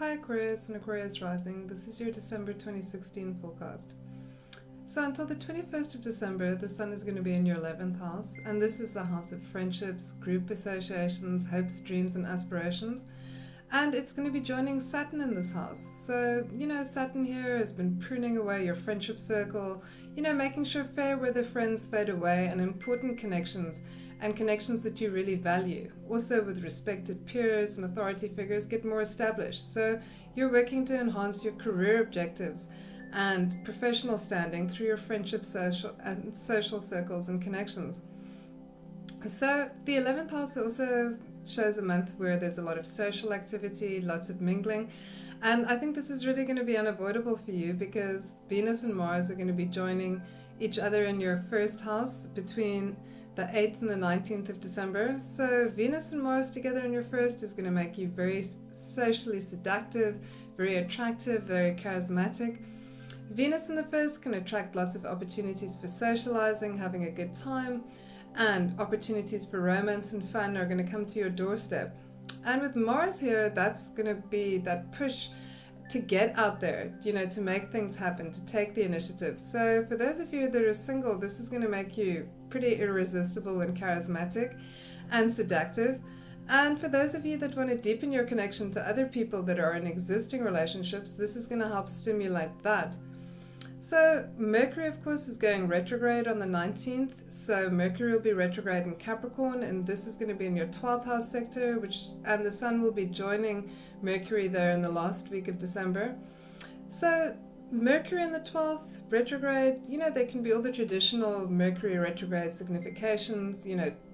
Hi Aquarius and Aquarius Rising, this is your December 2016 forecast. So until the 21st of December, the Sun is going to be in your 11th house, and this is the house of friendships, group associations, hopes, dreams and aspirations. And it's going to be joining Saturn in this house. So, Saturn here has been pruning away your friendship circle, making sure fair weather friends fade away and important connections and connections that you really value. Also with respected peers and authority figures get more established. So you're working to enhance your career objectives and professional standing through your friendship, social circles and connections. So the 11th house also shows a month where there's a lot of social activity, lots of mingling, and I think this is really going to be unavoidable for you because Venus and Mars are going to be joining each other in your first house between the 8th and the 19th of December. So Venus and Mars together in your first is going to make you very socially seductive, very attractive, very charismatic. Venus in the first can attract lots of opportunities for socializing, having a good time, and opportunities for romance and fun are going to come to your doorstep. And with Mars here, that's going to be that push to get out there, to make things happen, to take the initiative. So for those of you that are single, this is going to make you pretty irresistible and charismatic and seductive. And for those of you that want to deepen your connection to other people that are in existing relationships, this is going to help stimulate that. So Mercury, of course, is going retrograde on the 19th. So Mercury will be retrograde in Capricorn, and this is going to be in your 12th house sector, and the Sun will be joining Mercury there in the last week of December. So Mercury in the 12th, retrograde, there can be all the traditional Mercury retrograde significations,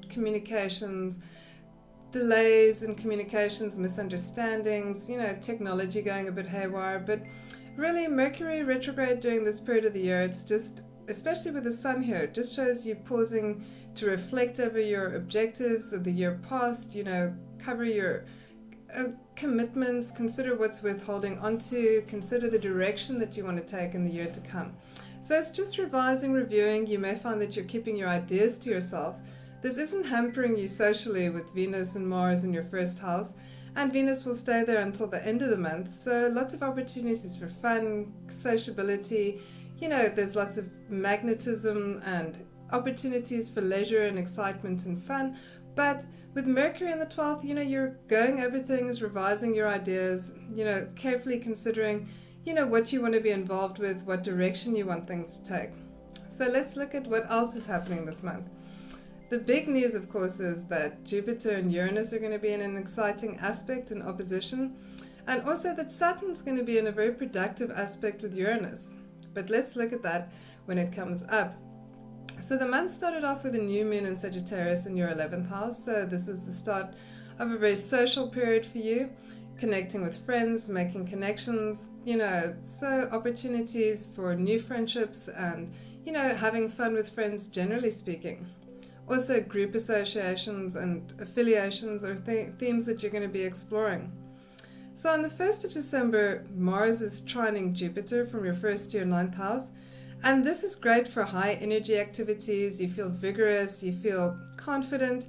communications, delays in communications, misunderstandings, technology going a bit haywire, but really, Mercury retrograde during this period of the year, it's just, especially with the Sun here, it just shows you pausing to reflect over your objectives of the year past, cover your commitments, consider what's worth holding onto, consider the direction that you want to take in the year to come. So it's just revising, reviewing. You may find that you're keeping your ideas to yourself. This isn't hampering you socially with Venus and Mars in your first house. And Venus will stay there until the end of the month, so lots of opportunities for fun, sociability, there's lots of magnetism and opportunities for leisure and excitement and fun. But with Mercury in the 12th, you're going over things, revising your ideas, carefully considering, what you want to be involved with, what direction you want things to take. So let's look at what else is happening this month. The big news, of course, is that Jupiter and Uranus are going to be in an exciting aspect in opposition, and also that Saturn's going to be in a very productive aspect with Uranus. But let's look at that when it comes up. So the month started off with a new moon in Sagittarius in your 11th house, so this was the start of a very social period for you, connecting with friends, making connections, so opportunities for new friendships and, having fun with friends, generally speaking. Also, group associations and affiliations are themes that you're going to be exploring. So on the 1st of December, Mars is trining Jupiter from your 1st to your 9th house. And this is great for high energy activities. You feel vigorous, you feel confident,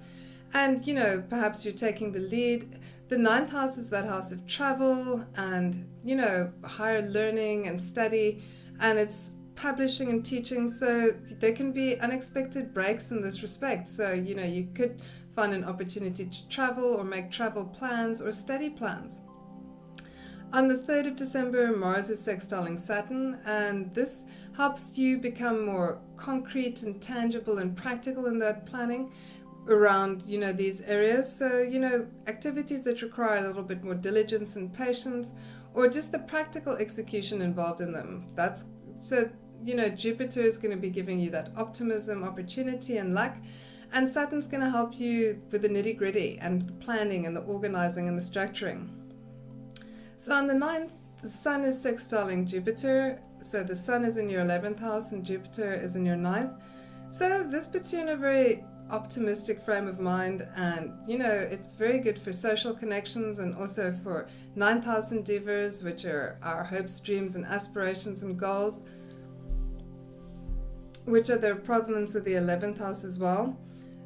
and, perhaps you're taking the lead. The 9th house is that house of travel and, higher learning and study, and it's publishing and teaching, so there can be unexpected breaks in this respect. So, you could find an opportunity to travel or make travel plans or study plans. On the 3rd of December, Mars is sextiling Saturn, and this helps you become more concrete and tangible and practical in that planning around, these areas. So, activities that require a little bit more diligence and patience, or just the practical execution involved in them. Jupiter is going to be giving you that optimism, opportunity, and luck, and Saturn's going to help you with the nitty-gritty and the planning and the organizing and the structuring. So on the 9th, the Sun is sextiling Jupiter, so the Sun is in your 11th house and Jupiter is in your 9th. So this puts you in a very optimistic frame of mind, and it's very good for social connections and also for 9th house endeavors, which are our hopes, dreams, and aspirations and goals, which are the provenance of the 11th house as well.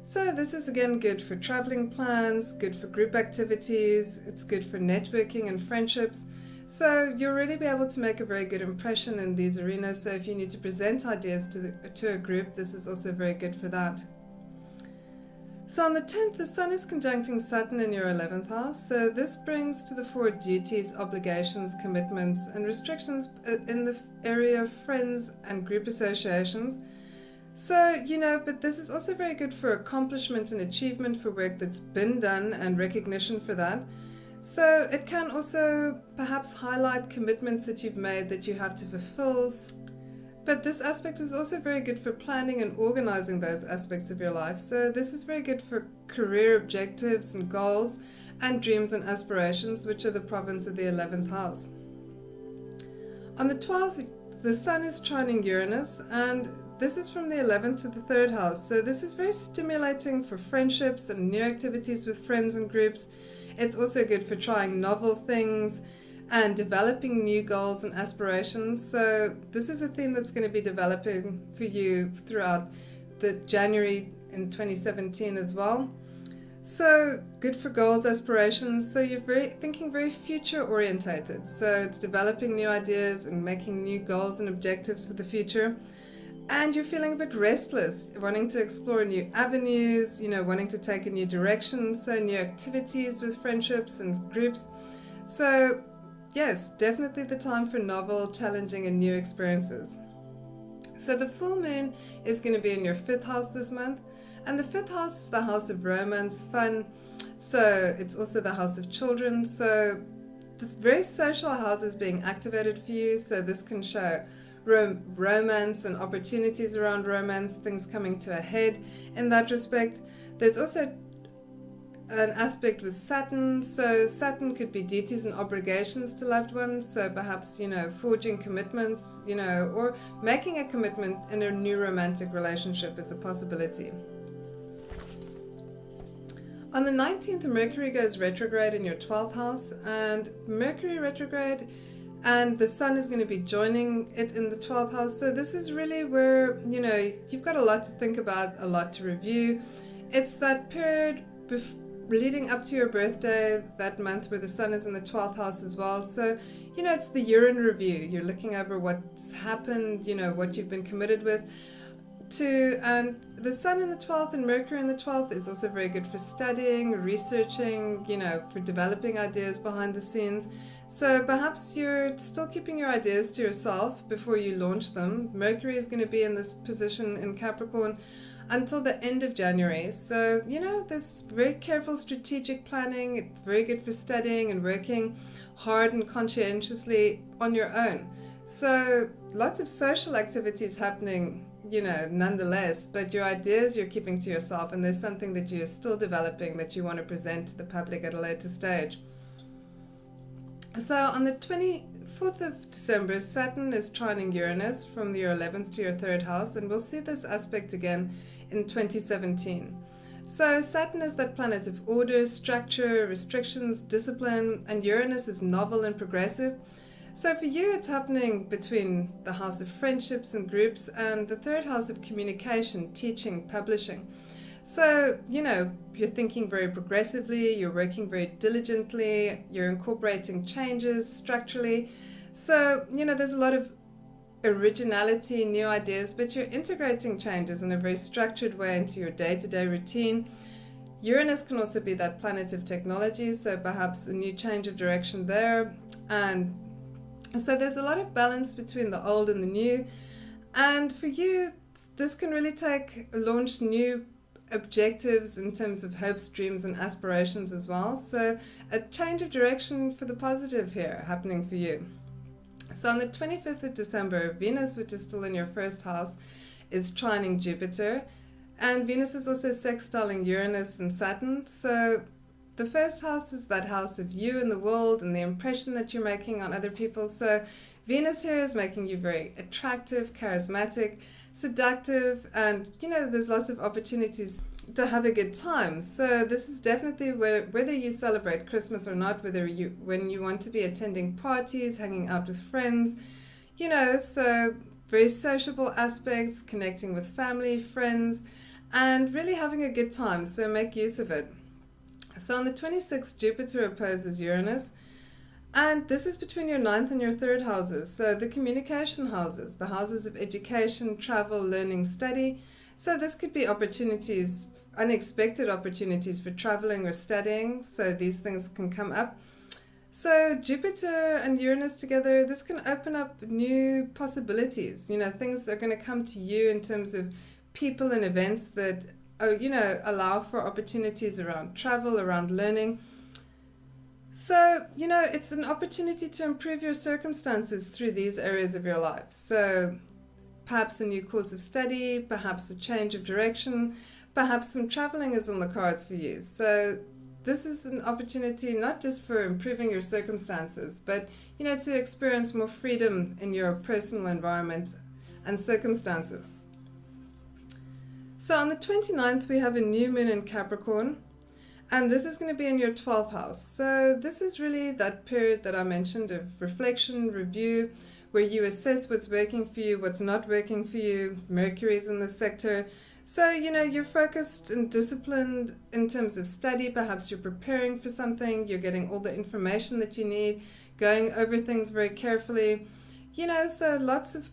So this is again good for traveling plans, good for group activities, it's good for networking and friendships. So you'll really be able to make a very good impression in these arenas. So if you need to present ideas to a group, this is also very good for that. So on the 10th, the Sun is conjuncting Saturn in your 11th house. So this brings to the fore duties, obligations, commitments, and restrictions in the area of friends and group associations. So, but this is also very good for accomplishment and achievement for work that's been done and recognition for that. So it can also perhaps highlight commitments that you've made that you have to fulfill. But this aspect is also very good for planning and organizing those aspects of your life. So this is very good for career objectives and goals and dreams and aspirations, which are the province of the 11th house. On the 12th, the Sun is trining Uranus, and this is from the 11th to the 3rd house. So this is very stimulating for friendships and new activities with friends and groups. It's also good for trying novel things and developing new goals and aspirations. So this is a theme that's going to be developing for you throughout the January in 2017 as well. So good for goals, aspirations. So you're thinking very future orientated. So it's developing new ideas and making new goals and objectives for the future. And you're feeling a bit restless, wanting to explore new avenues, wanting to take a new direction, so new activities with friendships and groups. So yes, definitely the time for novel, challenging and new experiences. So the full moon is going to be in your 5th house this month, and the 5th house is the house of romance, fun, so it's also the house of children. So this very social house is being activated for you, so this can show romance and opportunities around romance, things coming to a head in that respect. There's also an aspect with Saturn, so Saturn could be duties and obligations to loved ones, so perhaps forging commitments, or making a commitment in a new romantic relationship is a possibility. On the 19th, Mercury goes retrograde in your 12th house, and Mercury retrograde and the Sun is going to be joining it in the 12th house. So this is really where, you've got a lot to think about, a lot to review. It's that period leading up to your birthday, that month where the Sun is in the 12th house as well. So, it's the year in review. You're looking over what's happened, what you've been committed with. And the Sun in the 12th and Mercury in the 12th is also very good for studying, researching, for developing ideas behind the scenes. So perhaps you're still keeping your ideas to yourself before you launch them. Mercury is going to be in this position in Capricorn until the end of January. So, there's very careful strategic planning. It's very good for studying and working hard and conscientiously on your own. So lots of social activities happening, nonetheless, but your ideas you're keeping to yourself, and there's something that you're still developing that you want to present to the public at a later stage. So on the 24th of December, Saturn is trining Uranus from your 11th to your 3rd house, and we'll see this aspect again in 2017. So Saturn is that planet of order, structure, restrictions, discipline, and Uranus is novel and progressive. So for you, it's happening between the house of friendships and groups and the 3rd house of communication, teaching, publishing. So, you're thinking very progressively, you're working very diligently, you're incorporating changes structurally. So, there's a lot of originality, new ideas, but you're integrating changes in a very structured way into your day-to-day routine. Uranus can also be that planet of technology, so perhaps a new change of direction there. And so there's a lot of balance between the old and the new. And for you, this can really launch new objectives in terms of hopes, dreams, and aspirations as well. So a change of direction for the positive here happening for you. So on the 25th of December, Venus, which is still in your 1st house, is trining Jupiter. And Venus is also sextiling Uranus and Saturn. So the 1st house is that house of you and the world and the impression that you're making on other people. So Venus here is making you very attractive, charismatic, seductive, and there's lots of opportunities to have a good time. So this is definitely whether you celebrate Christmas or not, when you want to be attending parties, hanging out with friends, so very sociable aspects, connecting with family, friends, and really having a good time, so make use of it. So on the 26th, Jupiter opposes Uranus, and this is between your 9th and your 3rd houses, so the communication houses, the houses of education, travel, learning, study. So this could be opportunities, unexpected opportunities for traveling or studying, so these things can come up. So Jupiter and Uranus together, this can open up new possibilities. You know, things are going to come to you in terms of people and events that, you know, allow for opportunities around travel, around learning. So, you know, it's an opportunity to improve your circumstances through these areas of your life. So perhaps a new course of study, perhaps a change of direction, perhaps some traveling is on the cards for you. So this is an opportunity not just for improving your circumstances, but, you know, to experience more freedom in your personal environment and circumstances. So on the 29th, we have a new moon in Capricorn, and this is going to be in your 12th house. So this is really that period that I mentioned of reflection, review, where you assess what's working for you, what's not working for you. Mercury's in the sector. So, you know, you're focused and disciplined in terms of study. Perhaps you're preparing for something. You're getting all the information that you need, going over things very carefully. You know, so lots of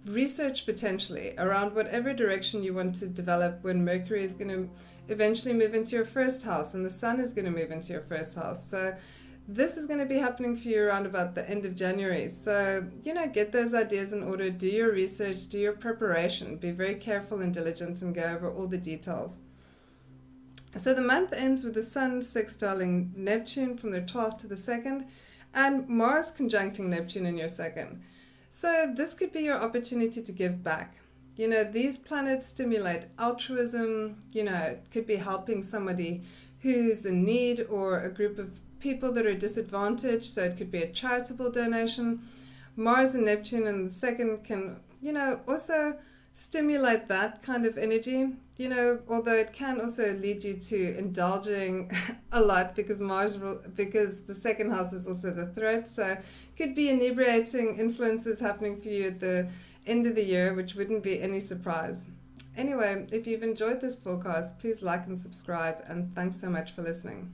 research potentially around whatever direction you want to develop when Mercury is going to eventually move into your 1st house and the Sun is going to move into your 1st house. So this is going to be happening for you around about the end of January. So, you know, get those ideas in order, do your research, do your preparation, be very careful and diligent and go over all the details. So the month ends with the Sun sextiling Neptune from the 12th to the 2nd and Mars conjuncting Neptune in your 2nd. So this could be your opportunity to give back. You know, these planets stimulate altruism. You know, it could be helping somebody who's in need or a group of people that are disadvantaged, so it could be a charitable donation. Mars and Neptune in the 2nd can, you know, also stimulate that kind of energy, you know, although it can also lead you to indulging a lot because because the 2nd house is also the throat, so could be inebriating influences happening for you at the end of the year, which wouldn't be any surprise. Anyway, if you've enjoyed this forecast, please like and subscribe, and thanks so much for listening.